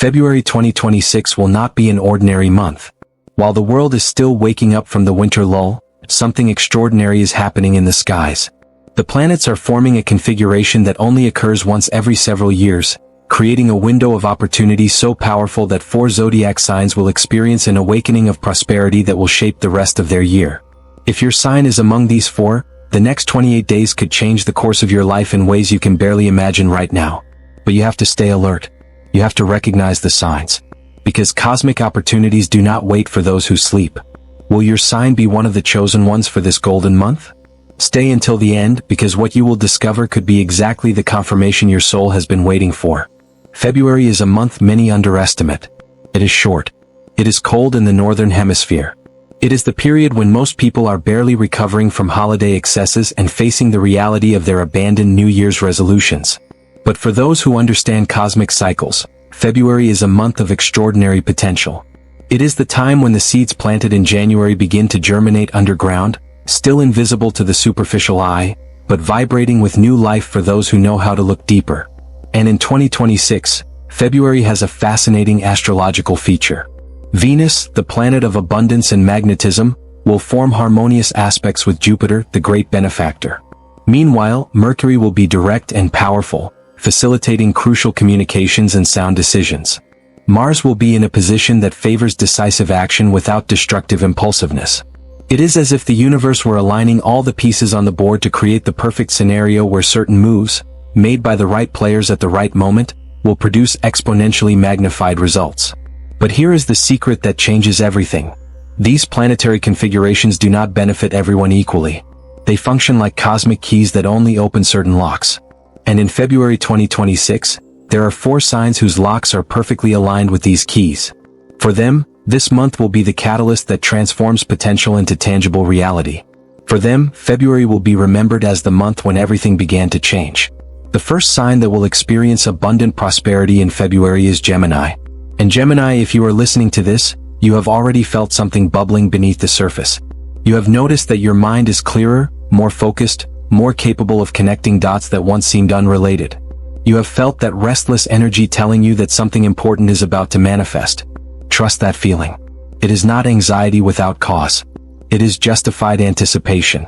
February 2026 will not be an ordinary month. While the world is still waking up from the winter lull, something extraordinary is happening in the skies. The planets are forming a configuration that only occurs once every several years, creating a window of opportunity so powerful that 4 zodiac signs will experience an awakening of prosperity that will shape the rest of their year. If your sign is among these 4, the next 28 days could change the course of your life in ways you can barely imagine right now. But you have to stay alert. You have to recognize the signs. Because cosmic opportunities do not wait for those who sleep. Will your sign be one of the chosen ones for this golden month? Stay until the end, because what you will discover could be exactly the confirmation your soul has been waiting for. February is a month many underestimate. It is short. It is cold in the northern hemisphere. It is the period when most people are barely recovering from holiday excesses and facing the reality of their abandoned New Year's resolutions. But for those who understand cosmic cycles, February is a month of extraordinary potential. It is the time when the seeds planted in January begin to germinate underground, still invisible to the superficial eye, but vibrating with new life for those who know how to look deeper. And in 2026, February has a fascinating astrological feature. Venus, the planet of abundance and magnetism, will form harmonious aspects with Jupiter, the great benefactor. Meanwhile, Mercury will be direct and powerful, facilitating crucial communications and sound decisions. Mars will be in a position that favors decisive action without destructive impulsiveness. It is as if the universe were aligning all the pieces on the board to create the perfect scenario where certain moves, made by the right players at the right moment, will produce exponentially magnified results. But here is the secret that changes everything. These planetary configurations do not benefit everyone equally. They function like cosmic keys that only open certain locks. And in February 2026, there are 4 signs whose locks are perfectly aligned with these keys. For them, this month will be the catalyst that transforms potential into tangible reality. For them, February will be remembered as the month when everything began to change. The first sign that will experience abundant prosperity in February is Gemini. And Gemini, if you are listening to this, you have already felt something bubbling beneath the surface. You have noticed that your mind is clearer, more focused, more capable of connecting dots that once seemed unrelated. You have felt that restless energy telling you that something important is about to manifest. Trust that feeling. It is not anxiety without cause. It is justified anticipation.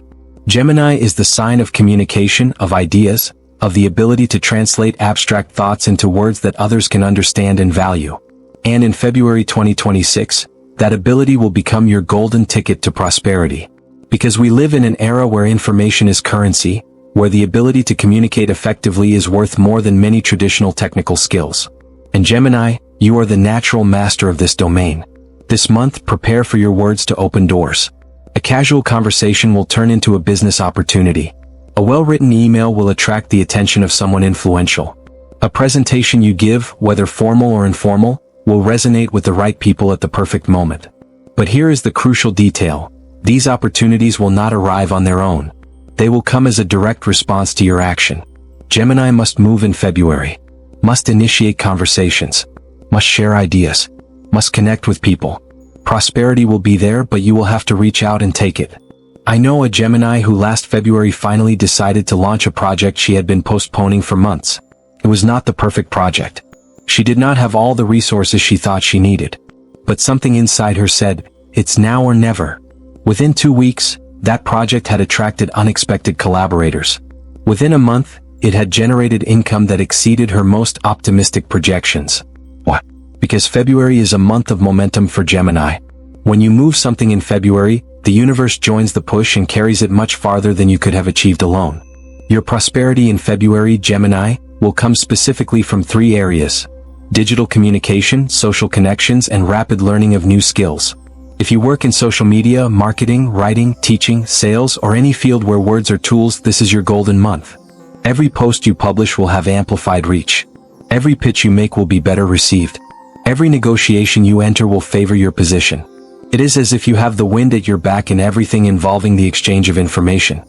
Gemini is the sign of communication, of ideas, of the ability to translate abstract thoughts into words that others can understand and value. And in February 2026, that ability will become your golden ticket to prosperity. Because we live in an era where information is currency, where the ability to communicate effectively is worth more than many traditional technical skills. And Gemini, you are the natural master of this domain. This month, prepare for your words to open doors. A casual conversation will turn into a business opportunity. A well-written email will attract the attention of someone influential. A presentation you give, whether formal or informal, will resonate with the right people at the perfect moment. But here is the crucial detail. These opportunities will not arrive on their own. They will come as a direct response to your action. Gemini must move in February. Must initiate conversations. Must share ideas. Must connect with people. Prosperity will be there, but you will have to reach out and take it. I know a Gemini who last February finally decided to launch a project she had been postponing for months. It was not the perfect project. She did not have all the resources she thought she needed. But something inside her said, it's now or never. Within 2 weeks, that project had attracted unexpected collaborators. Within a month, it had generated income that exceeded her most optimistic projections. What? Because February is a month of momentum for Gemini. When you move something in February, the universe joins the push and carries it much farther than you could have achieved alone. Your prosperity in February, Gemini, will come specifically from 3 areas: digital communication, social connections, and rapid learning of new skills. If you work in social media, marketing, writing, teaching, sales, or any field where words are tools, this is your golden month. Every post you publish will have amplified reach. Every pitch you make will be better received. Every negotiation you enter will favor your position. It is as if you have the wind at your back in everything involving the exchange of information.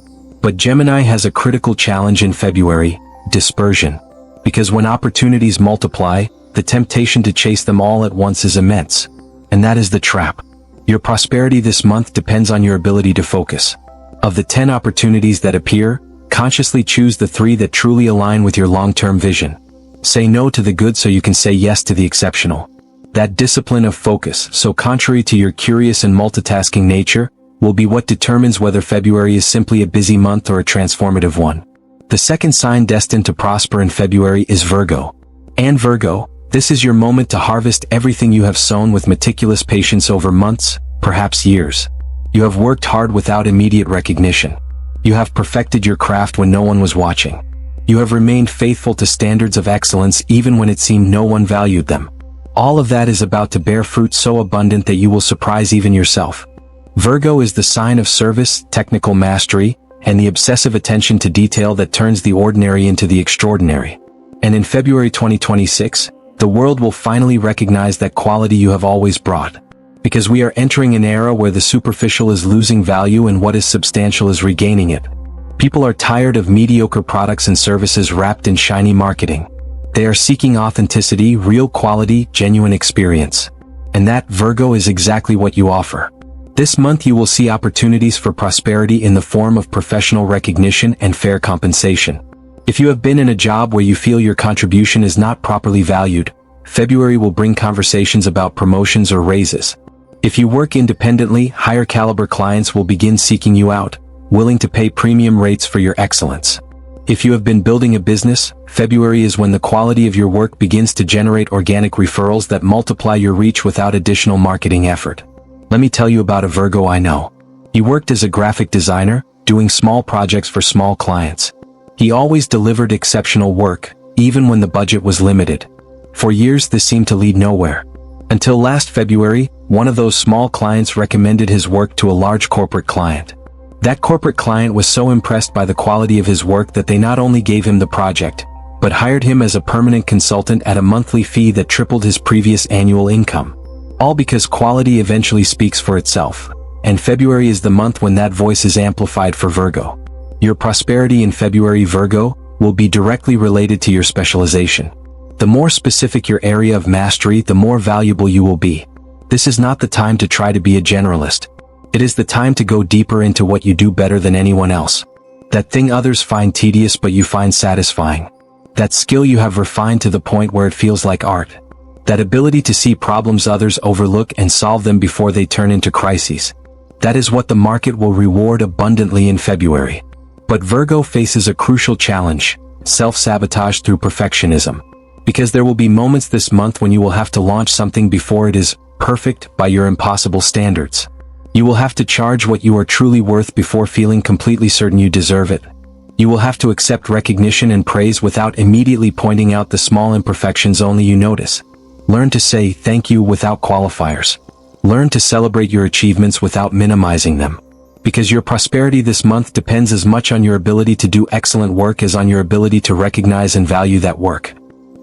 But Gemini has a critical challenge in February: dispersion. Because when opportunities multiply, the temptation to chase them all at once is immense. And that is the trap. Your prosperity this month depends on your ability to focus. Of the 10 opportunities that appear, consciously choose the 3 that truly align with your long-term vision. Say no to the good so you can say yes to the exceptional. That discipline of focus, so contrary to your curious and multitasking nature, will be what determines whether February is simply a busy month or a transformative one. The second sign destined to prosper in February is Virgo. And Virgo, this is your moment to harvest everything you have sown with meticulous patience over months, perhaps years. You have worked hard without immediate recognition. You have perfected your craft when no one was watching. You have remained faithful to standards of excellence even when it seemed no one valued them. All of that is about to bear fruit so abundant that you will surprise even yourself. Virgo is the sign of service, technical mastery, and the obsessive attention to detail that turns the ordinary into the extraordinary. And in February 2026, the world will finally recognize that quality you have always brought. Because we are entering an era where the superficial is losing value and what is substantial is regaining it. People are tired of mediocre products and services wrapped in shiny marketing. They are seeking authenticity, real quality, genuine experience. And that, Virgo, is exactly what you offer. This month you will see opportunities for prosperity in the form of professional recognition and fair compensation. If you have been in a job where you feel your contribution is not properly valued, February will bring conversations about promotions or raises. If you work independently, higher caliber clients will begin seeking you out, willing to pay premium rates for your excellence. If you have been building a business, February is when the quality of your work begins to generate organic referrals that multiply your reach without additional marketing effort. Let me tell you about a Virgo I know. He worked as a graphic designer, doing small projects for small clients. He always delivered exceptional work, even when the budget was limited. For years this seemed to lead nowhere. Until last February, one of those small clients recommended his work to a large corporate client. That corporate client was so impressed by the quality of his work that they not only gave him the project, but hired him as a permanent consultant at a monthly fee that tripled his previous annual income. All because quality eventually speaks for itself, and February is the month when that voice is amplified for Virgo. Your prosperity in February, Virgo, will be directly related to your specialization. The more specific your area of mastery, the more valuable you will be. This is not the time to try to be a generalist. It is the time to go deeper into what you do better than anyone else. That thing others find tedious but you find satisfying. That skill you have refined to the point where it feels like art. That ability to see problems others overlook and solve them before they turn into crises. That is what the market will reward abundantly in February. But Virgo faces a crucial challenge: self-sabotage through perfectionism. Because there will be moments this month when you will have to launch something before it is perfect by your impossible standards. You will have to charge what you are truly worth before feeling completely certain you deserve it. You will have to accept recognition and praise without immediately pointing out the small imperfections only you notice. Learn to say thank you without qualifiers. Learn to celebrate your achievements without minimizing them. Because your prosperity this month depends as much on your ability to do excellent work as on your ability to recognize and value that work.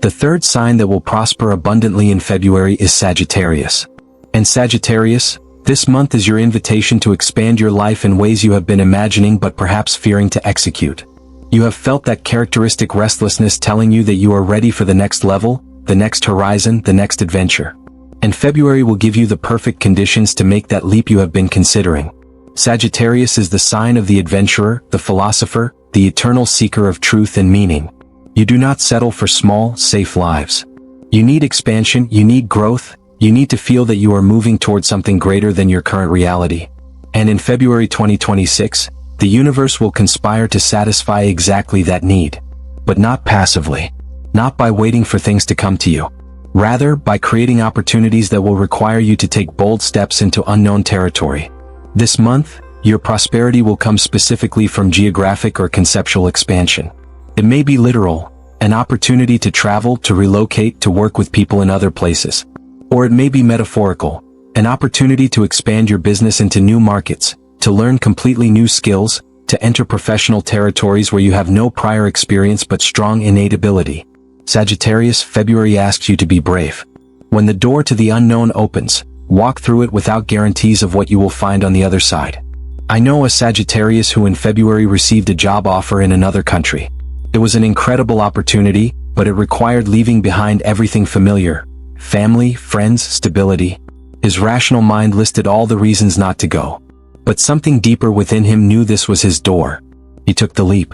The third sign that will prosper abundantly in February is Sagittarius. And Sagittarius, this month is your invitation to expand your life in ways you have been imagining but perhaps fearing to execute. You have felt that characteristic restlessness telling you that you are ready for the next level, the next horizon, the next adventure. And February will give you the perfect conditions to make that leap you have been considering. Sagittarius is the sign of the adventurer, the philosopher, the eternal seeker of truth and meaning. You do not settle for small, safe lives. You need expansion, you need growth, you need to feel that you are moving towards something greater than your current reality. And in February 2026, the universe will conspire to satisfy exactly that need. But not passively. Not by waiting for things to come to you. Rather, by creating opportunities that will require you to take bold steps into unknown territory. This month, your prosperity will come specifically from geographic or conceptual expansion. It may be literal, an opportunity to travel, to relocate, to work with people in other places. Or it may be metaphorical, an opportunity to expand your business into new markets, to learn completely new skills, to enter professional territories where you have no prior experience but strong innate ability. Sagittarius, February asks you to be brave. When the door to the unknown opens, walk through it without guarantees of what you will find on the other side. I know a Sagittarius who in February received a job offer in another country. It was an incredible opportunity, but it required leaving behind everything familiar: family, friends, stability. His rational mind listed all the reasons not to go. But something deeper within him knew this was his door. He took the leap.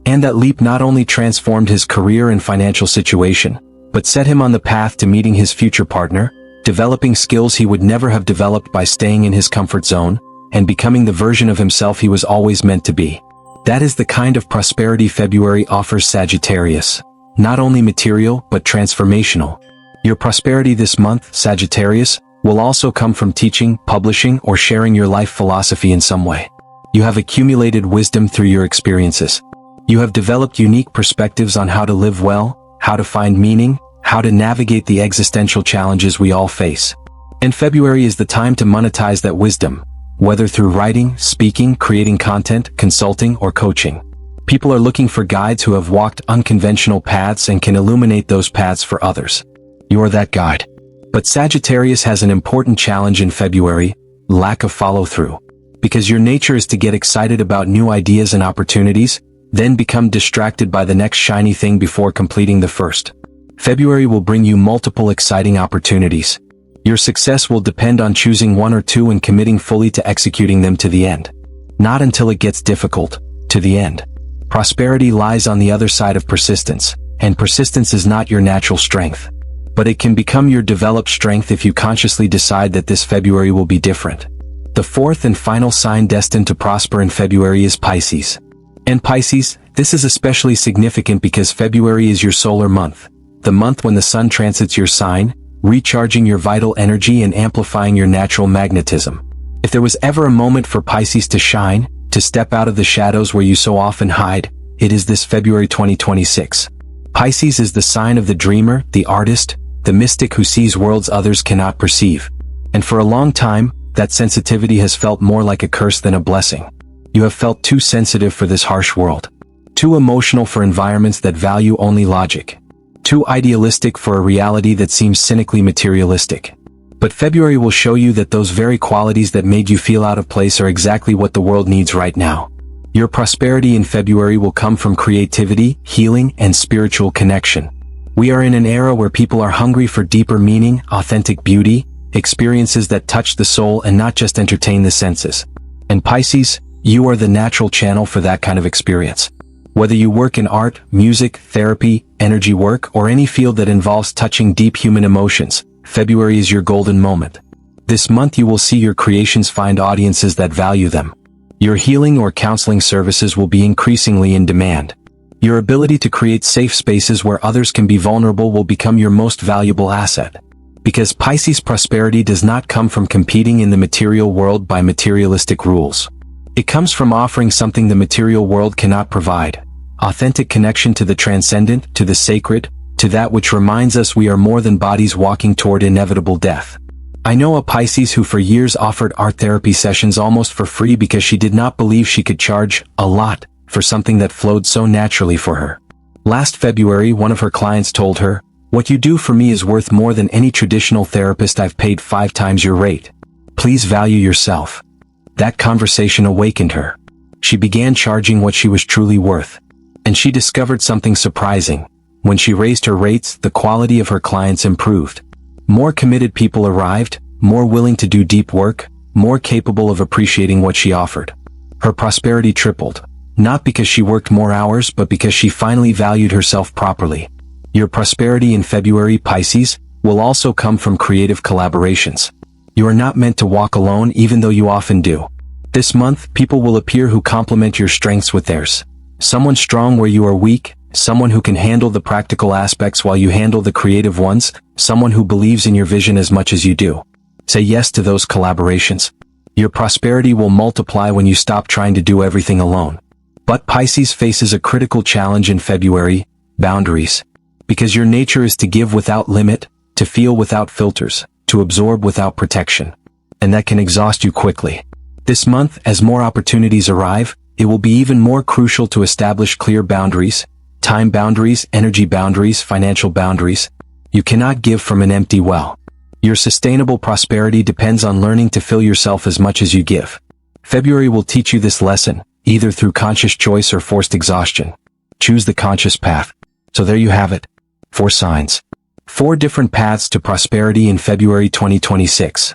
And that leap not only transformed his career and financial situation, but set him on the path to meeting his future partner, developing skills he would never have developed by staying in his comfort zone, and becoming the version of himself he was always meant to be. That is the kind of prosperity February offers Sagittarius. Not only material, but transformational. Your prosperity this month, Sagittarius, will also come from teaching, publishing, or sharing your life philosophy in some way. You have accumulated wisdom through your experiences. You have developed unique perspectives on how to live well, how to find meaning, how to navigate the existential challenges we all face. And February is the time to monetize that wisdom, whether through writing, speaking, creating content, consulting, or coaching. People are looking for guides who have walked unconventional paths and can illuminate those paths for others. You are that guide. But Sagittarius has an important challenge in February: lack of follow-through. Because your nature is to get excited about new ideas and opportunities, then become distracted by the next shiny thing before completing the first. February will bring you multiple exciting opportunities. Your success will depend on choosing one or two and committing fully to executing them to the end. Not until it gets difficult, to the end. Prosperity lies on the other side of persistence, and persistence is not your natural strength. But it can become your developed strength if you consciously decide that this February will be different. The fourth and final sign destined to prosper in February is Pisces. And Pisces, this is especially significant because February is your solar month, the month when the sun transits your sign, recharging your vital energy and amplifying your natural magnetism. If there was ever a moment for Pisces to shine, to step out of the shadows where you so often hide, it is this February 2026. Pisces is the sign of the dreamer, the artist, the mystic who sees worlds others cannot perceive. And for a long time, that sensitivity has felt more like a curse than a blessing. You have felt too sensitive for this harsh world. Too emotional for environments that value only logic. Too idealistic for a reality that seems cynically materialistic. But February will show you that those very qualities that made you feel out of place are exactly what the world needs right now. Your prosperity in February will come from creativity, healing, and spiritual connection. We are in an era where people are hungry for deeper meaning, authentic beauty, experiences that touch the soul and not just entertain the senses. And Pisces, you are the natural channel for that kind of experience. Whether you work in art, music, therapy, energy work, or any field that involves touching deep human emotions, February is your golden moment. This month you will see your creations find audiences that value them. Your healing or counseling services will be increasingly in demand. Your ability to create safe spaces where others can be vulnerable will become your most valuable asset. Because Pisces prosperity does not come from competing in the material world by materialistic rules. It comes from offering something the material world cannot provide: authentic connection to the transcendent, to the sacred, to that which reminds us we are more than bodies walking toward inevitable death. I know a Pisces who for years offered art therapy sessions almost for free because she did not believe she could charge a lot for something that flowed so naturally for her. Last February, one of her clients told her, "What you do for me is worth more than any traditional therapist I've paid 5 times your rate. Please value yourself." That conversation awakened her. She began charging what she was truly worth. And she discovered something surprising. When she raised her rates, the quality of her clients improved. More committed people arrived, more willing to do deep work, more capable of appreciating what she offered. Her prosperity tripled, not because she worked more hours but because she finally valued herself properly. Your prosperity in February, Pisces, will also come from creative collaborations. You are not meant to walk alone even though you often do. This month, people will appear who complement your strengths with theirs. Someone strong where you are weak, someone who can handle the practical aspects while you handle the creative ones, someone who believes in your vision as much as you do. Say yes to those collaborations. Your prosperity will multiply when you stop trying to do everything alone. But Pisces faces a critical challenge in February: boundaries. Because your nature is to give without limit, to feel without filters, to absorb without protection. And that can exhaust you quickly. This month, as more opportunities arrive, it will be even more crucial to establish clear boundaries: time boundaries, energy boundaries, financial boundaries. You cannot give from an empty well. Your sustainable prosperity depends on learning to fill yourself as much as you give. February will teach you this lesson, either through conscious choice or forced exhaustion. Choose the conscious path. So there you have it. 4 signs. 4 different paths to prosperity in February 2026.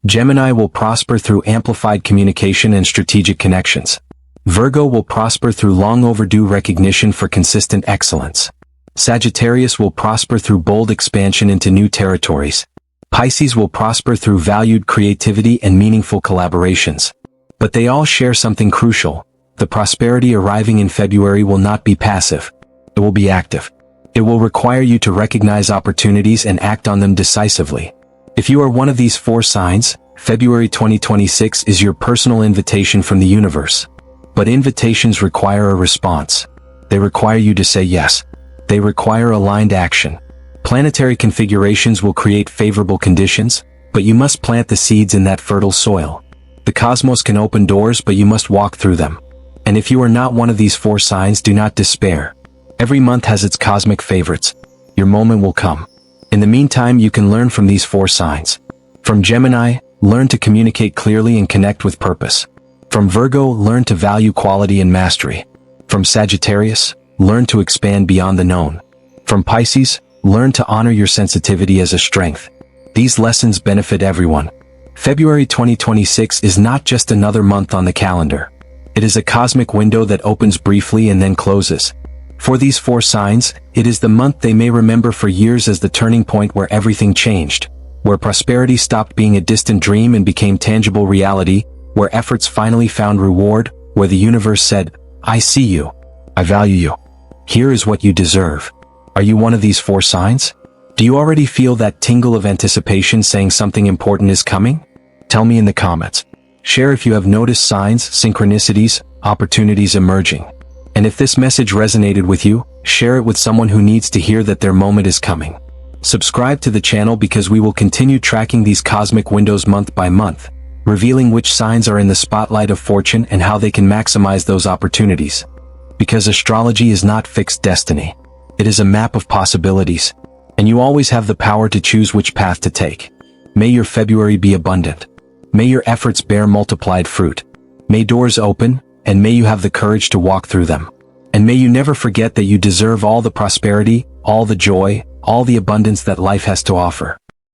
Gemini will prosper through amplified communication and strategic connections. Virgo will prosper through long overdue recognition for consistent excellence. Sagittarius will prosper through bold expansion into new territories. Pisces will prosper through valued creativity and meaningful collaborations. But they all share something crucial. The prosperity arriving in February will not be passive. It will be active. It will require you to recognize opportunities and act on them decisively. If you are one of these 4 signs, February 2026 is your personal invitation from the universe. But invitations require a response. They require you to say yes. They require aligned action. Planetary configurations will create favorable conditions, but you must plant the seeds in that fertile soil. The cosmos can open doors, but you must walk through them. And if you are not one of these 4 signs, do not despair. Every month has its cosmic favorites. Your moment will come. In the meantime, you can learn from these 4 signs. From Gemini, learn to communicate clearly and connect with purpose. From Virgo, learn to value quality and mastery. From Sagittarius, learn to expand beyond the known. From Pisces, learn to honor your sensitivity as a strength. These lessons benefit everyone. February 2026 is not just another month on the calendar. It is a cosmic window that opens briefly and then closes. For these 4 signs, it is the month they may remember for years as the turning point where everything changed, where prosperity stopped being a distant dream and became tangible reality, where efforts finally found reward, where the universe said, "I see you. I value you. Here is what you deserve." Are you one of these 4 signs? Do you already feel that tingle of anticipation saying something important is coming? Tell me in the comments. Share if you have noticed signs, synchronicities, opportunities emerging. And if this message resonated with you, share it with someone who needs to hear that their moment is coming. Subscribe to the channel because we will continue tracking these cosmic windows month by month, revealing which signs are in the spotlight of fortune and how they can maximize those opportunities. Because astrology is not fixed destiny. It is a map of possibilities, and you always have the power to choose which path to take. May your February be abundant. May your efforts bear multiplied fruit. May doors open, and may you have the courage to walk through them. And may you never forget that you deserve all the prosperity, all the joy, all the abundance that life has to offer.